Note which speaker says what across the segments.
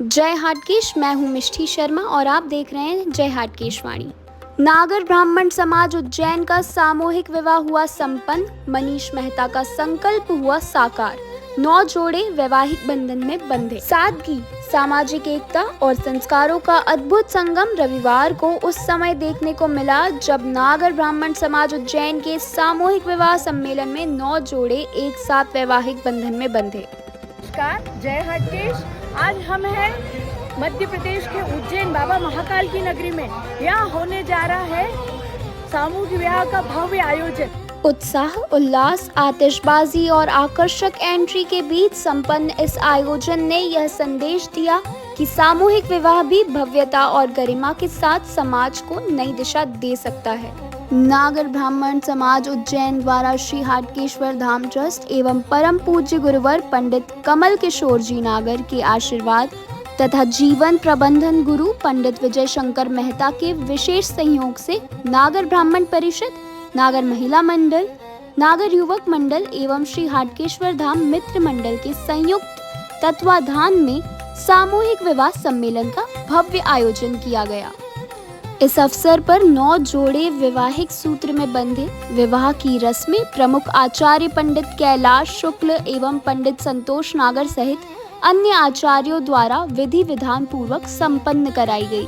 Speaker 1: जय हाटकेश। मैं हूँ मिष्ठी शर्मा और आप देख रहे हैं जय हाटकेश वाणी। नागर ब्राह्मण समाज उज्जैन का सामूहिक विवाह हुआ संपन्न। मनीष मेहता का संकल्प हुआ साकार। 9 जोड़े वैवाहिक बंधन में बंधे। सादगी, सामाजिक एकता और संस्कारों का अद्भुत संगम रविवार को उस समय देखने को मिला जब नागर ब्राह्मण समाज उज्जैन के सामूहिक विवाह सम्मेलन में 9 जोड़े एक साथ वैवाहिक बंधन में बंधे।
Speaker 2: नमस्कार, जय हाटकेश। आज हम हैं मध्य प्रदेश के उज्जैन बाबा महाकाल की नगरी में। यहाँ होने जा रहा है सामूहिक विवाह का भव्य आयोजन।
Speaker 1: उत्साह, उल्लास, आतिशबाजी और आकर्षक एंट्री के बीच संपन्न इस आयोजन ने यह संदेश दिया कि सामूहिक विवाह भी भव्यता और गरिमा के साथ समाज को नई दिशा दे सकता है। नागर ब्राह्मण समाज उज्जैन द्वारा श्री हाटकेश्वर धाम ट्रस्ट एवं परम पूज्य गुरुवर पंडित कमल किशोर जी नागर के आशीर्वाद तथा जीवन प्रबंधन गुरु पंडित विजय शंकर मेहता के विशेष सहयोग से नागर ब्राह्मण परिषद, नागर महिला मंडल, नागर युवक मंडल एवं श्री हाटकेश्वर धाम मित्र मंडल के संयुक्त तत्वाधान में सामूहिक विवाह सम्मेलन का भव्य आयोजन किया गया। इस अवसर पर 9 जोड़े वैवाहिक सूत्र में बंधे। विवाह की रस्में प्रमुख आचार्य पंडित कैलाश शुक्ल एवं पंडित संतोष नागर सहित अन्य आचार्यों द्वारा विधि विधान पूर्वक संपन्न कराई गई।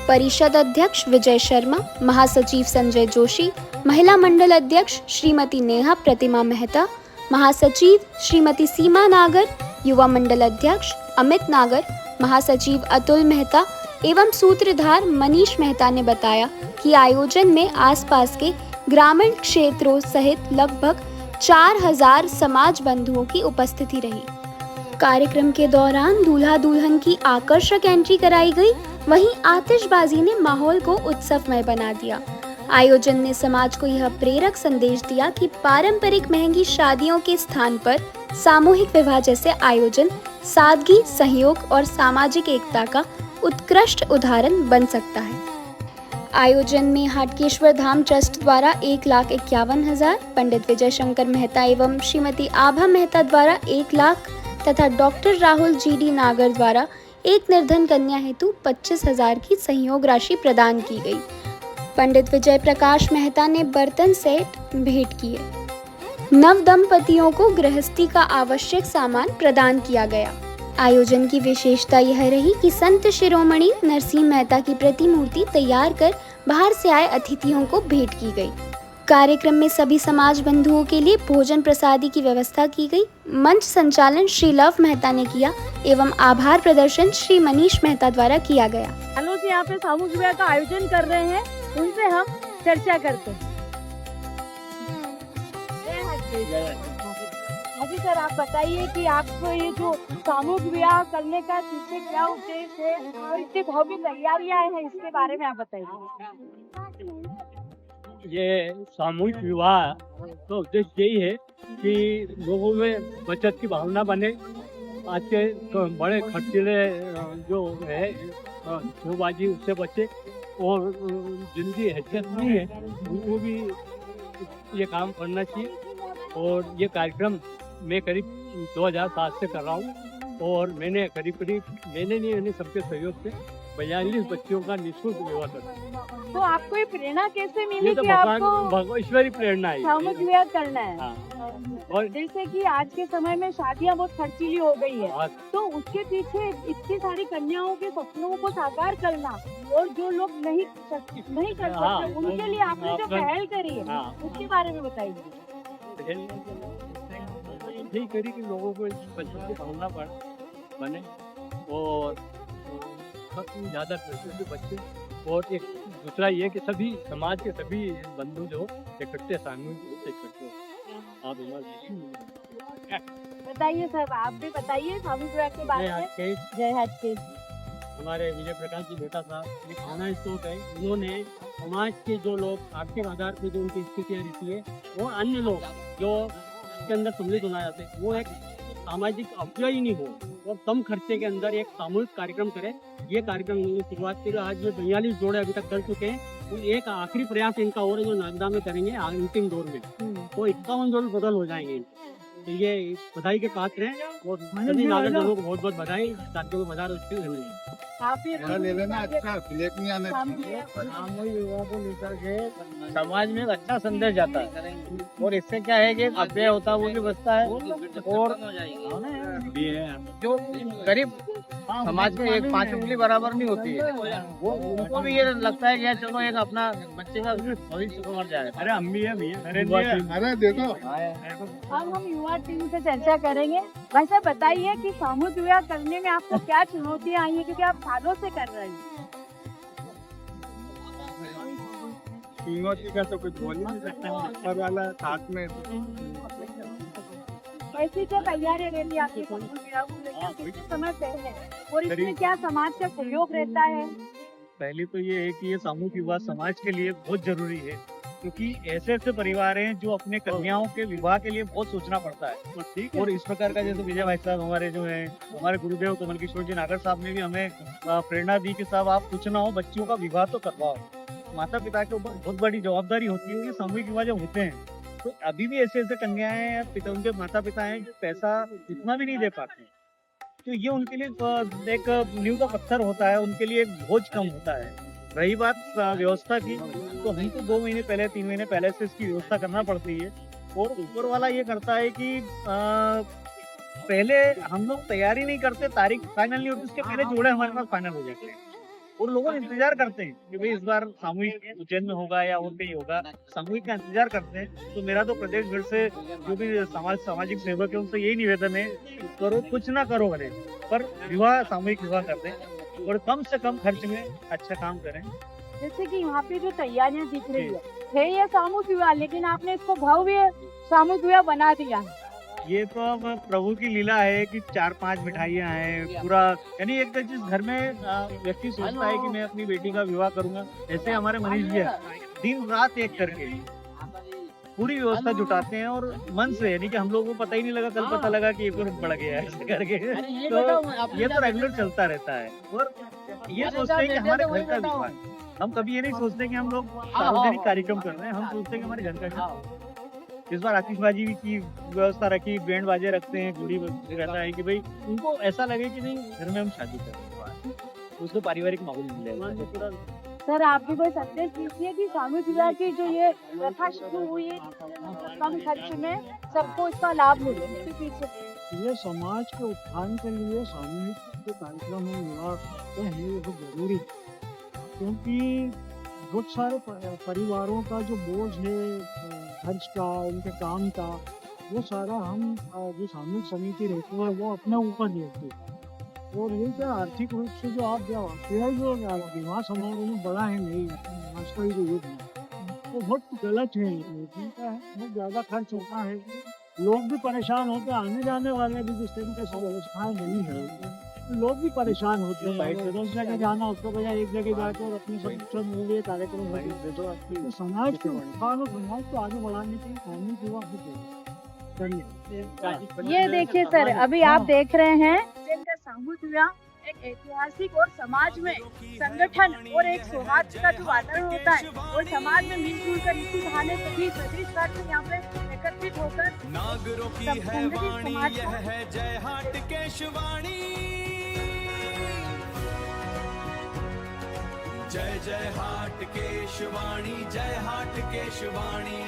Speaker 1: परिषद अध्यक्ष विजय शर्मा, महासचिव संजय जोशी, महिला मंडल अध्यक्ष श्रीमती नेहा प्रतिमा मेहता, महासचिव श्रीमती सीमा नागर, युवा मंडल अध्यक्ष अमित नागर, महासचिव अतुल मेहता एवं सूत्रधार मनीष मेहता ने बताया कि आयोजन में आसपास के ग्रामीण क्षेत्रों सहित लगभग 4000 समाज बंधुओं की उपस्थिति रही। कार्यक्रम के दौरान दूल्हा दुल्हन की आकर्षक एंट्री कराई गई, वहीं आतिशबाजी ने माहौल को उत्सवमय बना दिया। आयोजन ने समाज को यह प्रेरक संदेश दिया कि पारंपरिक महंगी शादियों के स्थान पर सामूहिक विवाह जैसे आयोजन सादगी, सहयोग और सामाजिक एकता का उत्कृष्ट उदाहरण बन सकता है। आयोजन में हाटकेश्वर धाम ट्रस्ट द्वारा 1,51,000, पंडित विजय शंकर मेहता एवं श्रीमती आभा मेहता द्वारा 1 लाख तथा डॉक्टर राहुल GD नागर द्वारा एक निर्धन कन्या हेतु 25,000 की सहयोग राशि प्रदान की गई। पंडित विजय प्रकाश मेहता ने बर्तन सेट भेंट किए। नव दंपतियों को गृहस्थी का आवश्यक सामान प्रदान किया गया। आयोजन की विशेषता यह रही कि संत शिरोमणि नरसिंह मेहता की प्रतिमूर्ति तैयार कर बाहर से आए अतिथियों को भेंट की गई। कार्यक्रम में सभी समाज बंधुओं के लिए भोजन प्रसादी की व्यवस्था की गई। मंच संचालन श्री लव मेहता ने किया एवं आभार प्रदर्शन श्री मनीष मेहता द्वारा किया गया।
Speaker 2: सालों से यहाँ पे सामूहिक विवाह का आयोजन कर रहे हैं, उनसे हम चर्चा करते हैं। जी सर, आप बताइए कि आपको ये जो सामूहिक विवाह करने का पीछे क्या उद्देश्य है और इससे भव्य तैयारियां हैं, इसके बारे में आप बताइए।
Speaker 3: ये सामूहिक विवाह का उद्देश्य यही है कि लोगों में बचत की भावना बने। आज के तो बड़े खर्चीले जो है शोबाजी उससे बचे और जिनकी हैसियत नहीं है उनको भी ये काम करना चाहिए। और ये कार्यक्रम मैं करीब 2007 से कर रहा हूँ और मैंने करीब मैंने सबके सहयोग से 42 बच्चों का निःशुल्क विवाह कर।
Speaker 2: तो आपको ये प्रेरणा कैसे मिली
Speaker 3: ये तो
Speaker 2: कि आपको
Speaker 3: भगवान ईश्वरी प्रेरणा है
Speaker 2: सामूहिक विवाह करना है?
Speaker 3: हाँ। और
Speaker 2: जैसे कि आज के समय में शादियां बहुत खर्चीली हो गई है,
Speaker 3: हाँ।
Speaker 2: तो उसके पीछे इतनी सारी कन्याओं के सपनों को साकार करना और जो लोग नहीं कर सकते
Speaker 3: हाँ।
Speaker 2: उनके लिए आपने जो पहल करी है
Speaker 3: हाँ।
Speaker 2: उसके बारे में बताइए।
Speaker 3: यही करी कि लोगों को बचत की भावना बने और ज़्यादा पैसे से बचे। और एक दूसरा ये कि सभी समाज के सभी बंधु जो इकट्ठे सामूहिक इकट्ठे आप
Speaker 2: बताइए सर, आप भी बताइए सामूहिक विवाह के बारे में। जय हाटकेश।
Speaker 3: हमारे विजय प्रकाश जी बेटा साहब ये खाना स्टोर है, उन्होंने समाज के जो लोग आर्थिक आधार पर जो उनकी स्थितियाँ रहती है और अन्य लोग जो इसके अंदर सम्मिलित होना चाहते हैं वो एक सामाजिक अवक्षय नहीं हो और कम खर्चे के अंदर एक सामूहिक कार्यक्रम करें। ये कार्यक्रम उन्होंने शुरुआत की। आज जो 42 जोड़े अभी तक कर चुके हैं, तो एक आखिरी प्रयास इनका और जो नागदा में करेंगे अंतिम दौर में, तो 51 जोड़े बदल हो जाएंगे। तो ये बधाई के पात्र हैं और सभी नागरिक लोगों को बहुत बहुत बधाई, साथियों को बधाई उसकी धन्यवाद।
Speaker 4: ले लेना, अच्छा प्लेट नहीं आने
Speaker 5: सामूहिक विवाह को लेकर के समाज में एक अच्छा संदेश जाता है और इससे क्या है कि अव्यय होता है वो भी बचता है और जो गरीब समाज में एक 5 उंगली बराबर नहीं होती है, वो उनको भी ये लगता है कि यार चलो एक अपना बच्चे का भविष्य संवर जाए।
Speaker 3: अरे हम भी है भैया,
Speaker 4: अरे देखो
Speaker 2: अब हम युवा टीम से चर्चा करेंगे। वैसे बताइए कि सामूहिक विवाह करने में आपको क्या चुनौतियाँ आई हैं, क्योंकि आप सालों से कर रहे हैं।
Speaker 4: चुनौती का तो कुछ बोल नहीं सकता, पर वाला साथ में
Speaker 2: कैसी क्या तैयारी रहती है आपकी सामूहिक विवाह को लेकर, कितने समय पहले, और इसमें क्या समाज का सहयोग रहता है?
Speaker 3: पहले तो ये है कि ये सामूहिक विवाह समाज के लिए बहुत जरूरी है, क्योंकि ऐसे ऐसे परिवार हैं जो अपने कन्याओं के विवाह के लिए बहुत सोचना पड़ता है। और इस प्रकार का जैसे विजय भाई साहब हमारे जो है, हमारे गुरुदेव कमल किशोर जी नागर साहब ने भी हमें प्रेरणा दी कि साहब आप कुछ ना हो, बच्चियों का विवाह तो करवाओ। माता पिता के ऊपर बहुत बड़ी जवाबदारी होती है। ये सामूहिक विवाह जब होते हैं तो अभी भी ऐसे ऐसे कन्याएं पिता, उनके माता पिता हैं जो पैसा इतना भी नहीं दे पाते, तो ये उनके लिए एक नींव का पत्थर होता है, उनके लिए एक बोझ कम होता है। रही बात व्यवस्था की, तो हमको 2 महीने पहले 3 महीने पहले से इसकी व्यवस्था करना पड़ती है। और ऊपर वाला ये करता है कि पहले हम लोग तैयारी नहीं करते, तारीख फाइनल नहीं होती, उसके पहले जोड़े हमारे पास फाइनल हो जाते हैं और लोगों इंतजार करते हैं कि भाई इस बार सामूहिक उज्जैन में होगा या और कहीं होगा, सामूहिक का इंतजार करते हैं। तो मेरा तो प्रदेश भर से जो भी सामाजिक सेवक है उनसे यही निवेदन है, करो कुछ ना करो भले, पर विवाह सामूहिक विवाह कर दें और कम से कम खर्च में अच्छा काम करें।
Speaker 2: जैसे कि यहाँ पे जो तैयारियां दिख रही है ये सामूहिक विवाह, लेकिन आपने इसको भव्य सामूहिक विवाह बना दिया है।
Speaker 3: ये तो अब प्रभु की लीला है कि 4-5 मिठाइयाँ हैं पूरा, यानी एक जिस घर में व्यक्ति सोचता है कि मैं अपनी बेटी का विवाह करूंगा, ऐसे हमारे मनीष जी दिन रात एक करके पूरी व्यवस्था जुटाते हैं और मन से, यानी कि हम लोगों को पता ही नहीं लगा, कल पता लगा कि एक बढ़ गया है ऐसे करके। तो ये तो रेगुलर चलता रहता है और ये सोचते हैं कि हमारे घर का विवाह है। हम कभी ये नहीं सोचते कि हम लोग सार्वजनिक कार्यक्रम कर रहे हैं, हम सोचते हैं कि हमारे घर का। इस बार आतिशबाजी की व्यवस्था रखी, बैंड बाजे रखते हैं, गुड़ी रहता है कि भाई उनको ऐसा लगे कि नहीं घर में हम शादी कर रहे हैं, उसको पारिवारिक माहौल मिलेगा।
Speaker 2: सर आप भी कोई संदेश दीजिए कि सामूहिक विवाह की जो ये प्रथा शुरू हुई है कम खर्च में सबको इसका लाभ मिले, इसके पीछे
Speaker 5: ये समाज के उत्थान के लिए सामूहिक कार्यक्रम में विवाह तो है ये बहुत जरूरी, क्योंकि बहुत सारे परिवारों का जो बोझ है खर्च का, उनके काम का, वो सारा हम जो सामूहिक समिति रहती है वो अपने ऊपर लेते हैं। और ये क्या आर्थिक रूप से जो आप जो विवाह समारोह में बड़ा है नहीं, आज का जो युग है वो बहुत गलत है। बहुत ज़्यादा खर्च होता है, लोग भी परेशान होते हैं, आने जाने वाले भी जिस तरीके से व्यवस्थाएं नहीं है लोग भी परेशान होते हैं। बाइक से 10 जगह जाना, उसको बजाय एक जगह जाकर अपने सब मिलिए कार्यक्रम तो समाज के उत्थान और समाज को आगे बढ़ाने के लिए सामूहिक विवाह
Speaker 2: ये देखिए सर, अभी आप देख रहे हैं जिनका सामूहिक विवाह एक ऐतिहासिक और समाज में संगठन और एक सौहार्द का जो वातावरण होता है और समाज में मिलजुल कर इसी बहाने सभी प्रदेशवार से यहाँ पे एकत्रित होकर
Speaker 6: नागरों की है वाणी, यह है जय हाट केशवाणी। जय जय हाट केशवाणी, जय हाट केशवाणी।